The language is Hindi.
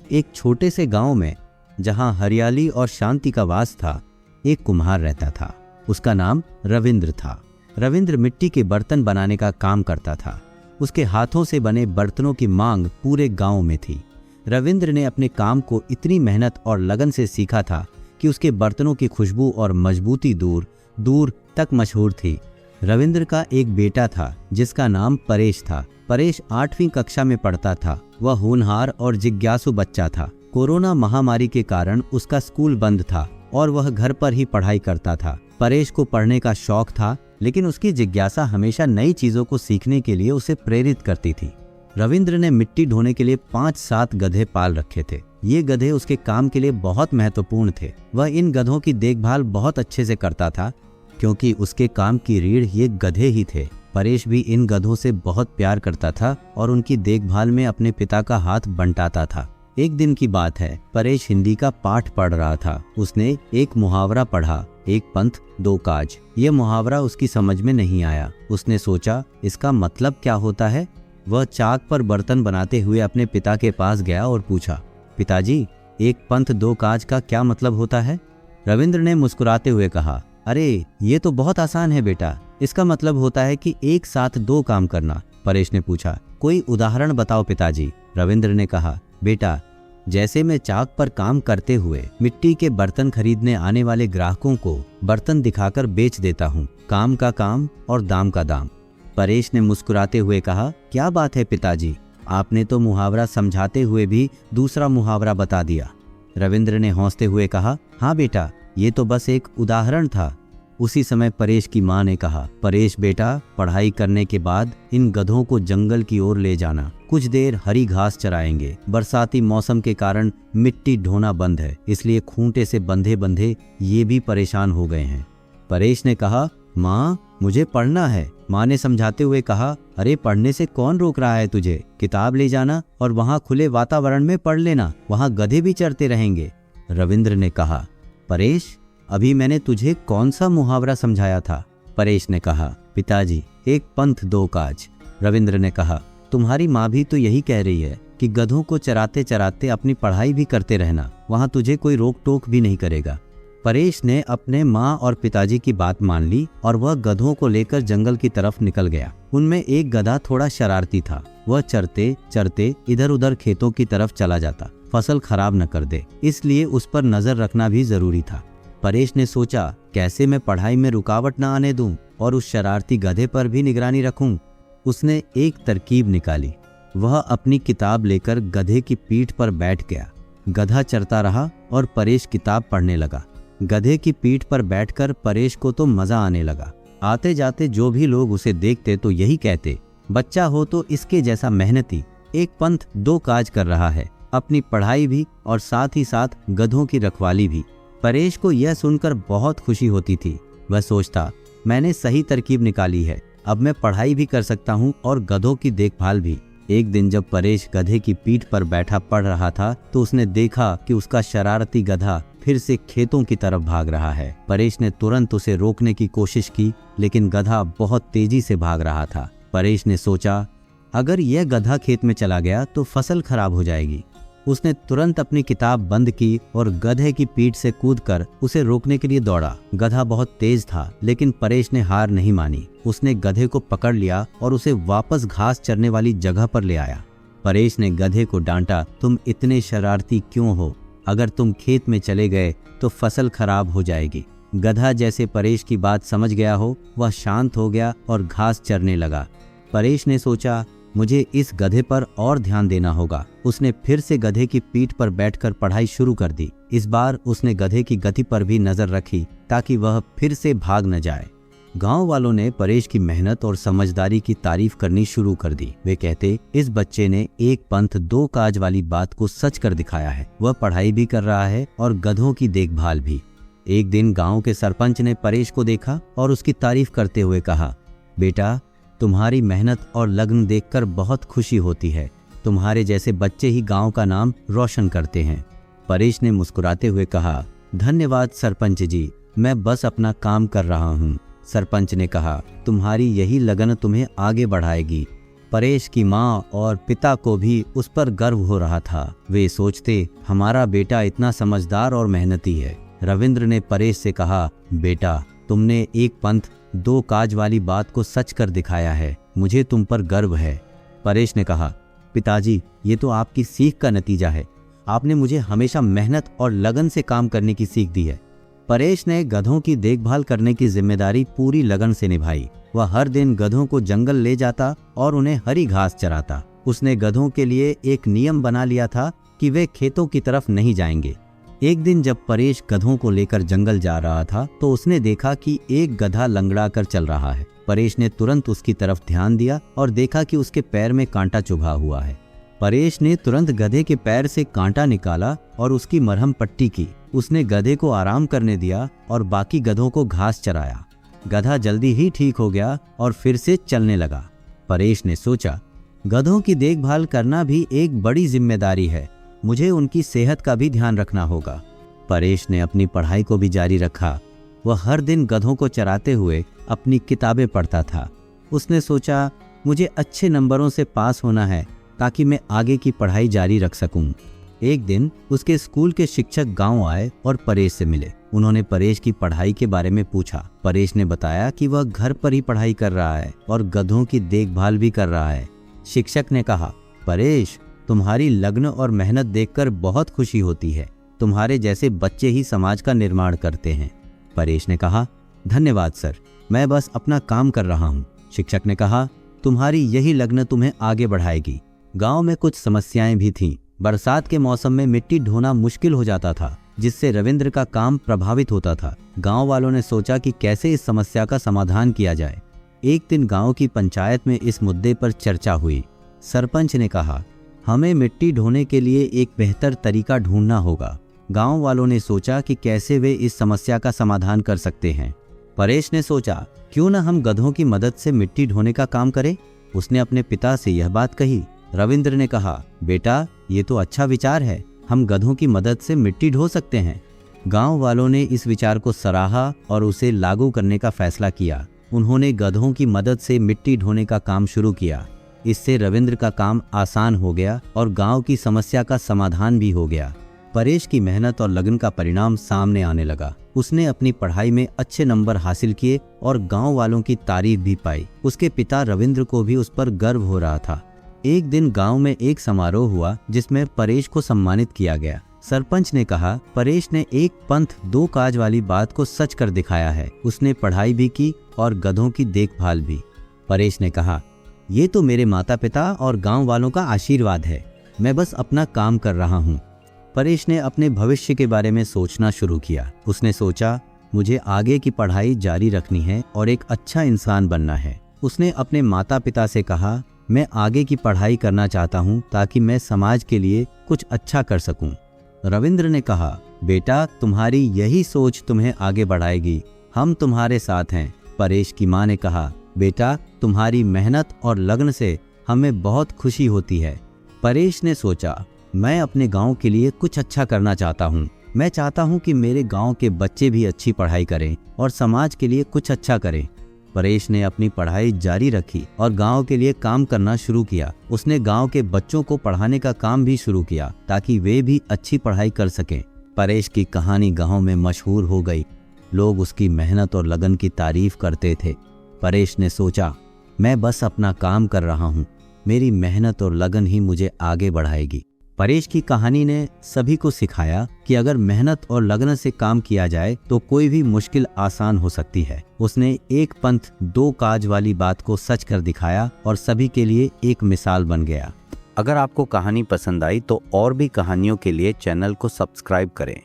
एक छोटे से गांव में, जहां हरियाली और शांति का वास था, एक कुम्हार रहता था। उसका नाम रविंद्र था। रविंद्र मिट्टी के बर्तन बनाने का काम करता था। उसके हाथों से बने बर्तनों की मांग पूरे गांव में थी। रविंद्र ने अपने काम को इतनी मेहनत और लगन से सीखा था कि उसके बर्तनों की खुशबू और मजबूती दूर दूर तक मशहूर थी। रविंद्र का एक बेटा था जिसका नाम परेश था। परेश 8वीं कक्षा में पढ़ता था। वह होनहार और जिज्ञासु बच्चा था। कोरोना महामारी के कारण उसका स्कूल बंद था और वह घर पर ही पढ़ाई करता था। परेश को पढ़ने का शौक था, लेकिन उसकी जिज्ञासा हमेशा नई चीजों को सीखने के लिए उसे प्रेरित करती थी। रविंद्र ने मिट्टी ढोने के लिए 5-7 गधे पाल रखे थे। ये गधे उसके काम के लिए बहुत महत्वपूर्ण थे। वह इन गधों की देखभाल बहुत अच्छे से करता था, क्योंकि उसके काम की रीढ़ ये गधे ही थे। परेश भी इन गधों से बहुत प्यार करता था और उनकी देखभाल में अपने पिता का हाथ बंटाता था। एक दिन की बात है, परेश हिंदी का पाठ पढ़ रहा था। उसने एक मुहावरा पढ़ा, एक पंथ दो काज। यह मुहावरा उसकी समझ में नहीं आया। उसने सोचा, इसका मतलब क्या होता है? वह चाक पर बर्तन बनाते हुए अपने पिता के पास गया और पूछा, पिताजी, एक पंथ दो काज का क्या मतलब होता है? रविंद्र ने मुस्कुराते हुए कहा, अरे ये तो बहुत आसान है बेटा। इसका मतलब होता है कि एक साथ 2 काम करना। परेश ने पूछा, कोई उदाहरण बताओ पिताजी। रविंद्र ने कहा, बेटा, जैसे मैं चाक पर काम करते हुए मिट्टी के बर्तन खरीदने आने वाले ग्राहकों को बर्तन दिखाकर बेच देता हूँ। काम का काम और दाम का दाम। परेश ने मुस्कुराते हुए कहा, क्या बात है पिताजी, आपने तो मुहावरा समझाते हुए भी दूसरा मुहावरा बता दिया। रविंद्र ने हंसते हुए कहा, हाँ बेटा, ये तो बस एक उदाहरण था। उसी समय परेश की माँ ने कहा, परेश बेटा, पढ़ाई करने के बाद इन गधों को जंगल की ओर ले जाना। कुछ देर हरी घास चराएंगे। बरसाती मौसम के कारण मिट्टी ढोना बंद है, इसलिए खूंटे से बंधे बंधे ये भी परेशान हो गए हैं। परेश ने कहा, माँ, मुझे पढ़ना है। माँ ने समझाते हुए कहा, अरे पढ़ने से कौन रोक रहा है तुझे? किताब ले जाना और वहाँ खुले वातावरण में पढ़ लेना, वहाँ गधे भी चरते रहेंगे। रविंद्र ने कहा, परेश, अभी मैंने तुझे कौन सा मुहावरा समझाया था? परेश ने कहा, पिताजी, एक पंथ 2 काज। रविंद्र ने कहा, तुम्हारी माँ भी तो यही कह रही है कि गधों को चराते चराते अपनी पढ़ाई भी करते रहना, वहाँ तुझे कोई रोक टोक भी नहीं करेगा। परेश ने अपने माँ और पिताजी की बात मान ली और वह गधों को लेकर जंगल की तरफ निकल गया। उनमें एक गधा थोड़ा शरारती था। वह चरते चरते इधर उधर खेतों की तरफ चला जाता, फसल खराब न कर दे, इसलिए उस पर नजर रखना भी जरूरी था। परेश ने सोचा, कैसे मैं पढ़ाई में रुकावट न आने दूं और उस शरारती गधे पर भी निगरानी रखूं। उसने एक तरकीब निकाली। वह अपनी किताब लेकर गधे की पीठ पर बैठ गया। गधा चरता रहा और परेश किताब पढ़ने लगा। गधे की पीठ पर बैठकर परेश को तो मजा आने लगा। आते जाते जो भी लोग उसे देखते तो यही कहते, बच्चा हो तो इसके जैसा मेहनती, एक पंथ 2 काज कर रहा है, अपनी पढ़ाई भी और साथ ही साथ गधों की रखवाली भी। परेश को यह सुनकर बहुत खुशी होती थी। वह सोचता, मैंने सही तरकीब निकाली है, अब मैं पढ़ाई भी कर सकता हूँ और गधों की देखभाल भी। एक दिन जब परेश गधे की पीठ पर बैठा पढ़ रहा था तो उसने देखा कि उसका शरारती गधा फिर से खेतों की तरफ भाग रहा है। परेश ने तुरंत उसे रोकने की कोशिश की, लेकिन गधा बहुत तेजी से भाग रहा था। परेश ने सोचा, अगर यह गधा खेत में चला गया तो फसल खराब हो जाएगी। उसने तुरंत अपनी किताब बंद की और गधे की पीठ से कूदकर उसे रोकने के लिए दौड़ा। गधा बहुत तेज था, लेकिन परेश ने हार नहीं मानी। उसने गधे को पकड़ लिया और उसे वापस घास चरने वाली जगह पर ले आया। परेश ने गधे को डांटा, तुम इतने शरारती क्यों हो? अगर तुम खेत में चले गए तो फसल खराब हो जाएगी। गधा जैसे परेश की बात समझ गया हो, वह शांत हो गया और घास चरने लगा। परेश ने सोचा, मुझे इस गधे पर और ध्यान देना होगा। उसने फिर से गधे की पीठ पर बैठकर पढ़ाई शुरू कर दी। इस बार उसने गधे की गति पर भी नजर रखी ताकि वह फिर से भाग न जाए। गांव वालों ने परेश की मेहनत और समझदारी की तारीफ करनी शुरू कर दी। वे कहते, इस बच्चे ने एक पंथ 2 काज वाली बात को सच कर दिखाया है। वह पढ़ाई भी कर रहा है और गधों की देखभाल भी। एक दिन गांव के सरपंच ने परेश को देखा और उसकी तारीफ करते हुए कहा, बेटा, तुम्हारी मेहनत और लगन देखकर बहुत खुशी होती है। तुम्हारे जैसे बच्चे ही गांव का नाम रोशन करते हैं। परेश ने मुस्कुराते हुए कहा, धन्यवाद सरपंच जी, मैं बस अपना काम कर रहा हूँ। सरपंच ने कहा, तुम्हारी यही लगन तुम्हें आगे बढ़ाएगी। परेश की माँ और पिता को भी उस पर गर्व हो रहा था। वे सोचते, हमारा बेटा इतना समझदार और मेहनती है। रविंद्र ने परेश से कहा, बेटा तुमने एक पंथ दो काज वाली बात को सच कर दिखाया है, मुझे तुम पर गर्व है। परेश ने कहा, पिताजी ये तो आपकी सीख का नतीजा है। आपने मुझे हमेशा मेहनत और लगन से काम करने की सीख दी है। परेश ने गधों की देखभाल करने की जिम्मेदारी पूरी लगन से निभाई। वह हर दिन गधों को जंगल ले जाता और उन्हें हरी घास चराता। उसने गधों के लिए एक नियम बना लिया था कि वे खेतों की तरफ नहीं जाएंगे। एक दिन जब परेश गधों को लेकर जंगल जा रहा था तो उसने देखा कि एक गधा लंगड़ा कर चल रहा है। परेश ने तुरंत उसकी तरफ ध्यान दिया और देखा कि उसके पैर में कांटा चुभा हुआ है। परेश ने तुरंत गधे के पैर से कांटा निकाला और उसकी मरहम पट्टी की। उसने गधे को आराम करने दिया और बाकी गधों को घास चराया। गधा जल्दी ही ठीक हो गया और फिर से चलने लगा। परेश ने सोचा, गधों की देखभाल करना भी एक बड़ी जिम्मेदारी है, मुझे उनकी सेहत का भी ध्यान रखना होगा। परेश ने अपनी पढ़ाई को भी जारी रखा। वह हर दिन गधों को चराते हुए अपनी किताबें पढ़ता था। उसने सोचा, मुझे अच्छे नंबरों से पास होना है ताकि मैं आगे की पढ़ाई जारी रख सकूं। एक दिन उसके स्कूल के शिक्षक गांव आए और परेश से मिले। उन्होंने परेश की पढ़ाई के बारे में पूछा। परेश ने बताया कि वह घर पर ही पढ़ाई कर रहा है और गधों की देखभाल भी कर रहा है। शिक्षक ने कहा, परेश तुम्हारी लगन और मेहनत देखकर बहुत खुशी होती है। तुम्हारे जैसे बच्चे ही समाज का निर्माण करते हैं। परेश ने कहा, धन्यवाद सर, मैं बस अपना काम कर रहा हूँ। शिक्षक ने कहा, तुम्हारी यही लगन तुम्हें आगे बढ़ाएगी। गांव में कुछ समस्याएं भी थीं। बरसात के मौसम में मिट्टी ढोना मुश्किल हो जाता था, जिससे रविंद्र का काम प्रभावित होता था। गांव वालों ने सोचा कि कैसे इस समस्या का समाधान किया जाए। एक दिन गांव की पंचायत में इस मुद्दे पर चर्चा हुई। सरपंच ने कहा, हमें मिट्टी ढोने के लिए एक बेहतर तरीका ढूंढना होगा। गांव वालों ने सोचा कि कैसे वे इस समस्या का समाधान कर सकते हैं। परेश ने सोचा, क्यों न हम गधों की मदद से मिट्टी ढोने का काम करें। उसने अपने पिता से यह बात कही। रविंद्र ने कहा, बेटा ये तो अच्छा विचार है, हम गधों की मदद से मिट्टी ढो सकते हैं। गांव वालों ने इस विचार को सराहा और उसे लागू करने का फैसला किया। उन्होंने गधों की मदद से मिट्टी ढोने का काम शुरू किया। इससे रविंद्र का काम आसान हो गया और गांव की समस्या का समाधान भी हो गया। परेश की मेहनत और लगन का परिणाम सामने आने लगा। उसने अपनी पढ़ाई में अच्छे नंबर हासिल किए और गांव वालों की तारीफ भी पाई। उसके पिता रविंद्र को भी उस पर गर्व हो रहा था। एक दिन गांव में एक समारोह हुआ जिसमें परेश को सम्मानित किया गया। सरपंच ने कहा, परेश ने एक पंथ दो काज वाली बात को सच कर दिखाया है। उसने पढ़ाई भी की और गधों की देखभाल भी। परेश ने कहा, ये तो मेरे माता पिता और गांव वालों का आशीर्वाद है, मैं बस अपना काम कर रहा हूँ। परेश ने अपने भविष्य के बारे में सोचना शुरू किया। उसने सोचा, मुझे आगे की पढ़ाई जारी रखनी है और एक अच्छा इंसान बनना है। उसने अपने माता पिता से कहा, मैं आगे की पढ़ाई करना चाहता हूँ ताकि मैं समाज के लिए कुछ अच्छा कर सकूं। रविंद्र ने कहा, बेटा तुम्हारी यही सोच तुम्हें आगे बढ़ाएगी, हम तुम्हारे साथ हैं। परेश की माँ ने कहा, बेटा तुम्हारी मेहनत और लगन से हमें बहुत खुशी होती है। परेश ने सोचा, मैं अपने गांव के लिए कुछ अच्छा करना चाहता हूँ। मैं चाहता हूँ कि मेरे गांव के बच्चे भी अच्छी पढ़ाई करें और समाज के लिए कुछ अच्छा करें। परेश ने अपनी पढ़ाई जारी रखी और गांव के लिए काम करना शुरू किया। उसने गांव के बच्चों को पढ़ाने का काम भी शुरू किया ताकि वे भी अच्छी पढ़ाई कर सकें। परेश की कहानी गांव में मशहूर हो गई। लोग उसकी मेहनत और लगन की तारीफ करते थे। परेश ने सोचा, मैं बस अपना काम कर रहा हूँ, मेरी मेहनत और लगन ही मुझे आगे बढ़ाएगी। परेश की कहानी ने सभी को सिखाया कि अगर मेहनत और लगन से काम किया जाए तो कोई भी मुश्किल आसान हो सकती है। उसने एक पंथ दो काज वाली बात को सच कर दिखाया और सभी के लिए एक मिसाल बन गया। अगर आपको कहानी पसंद आई तो और भी कहानियों के लिए चैनल को सब्सक्राइब करें।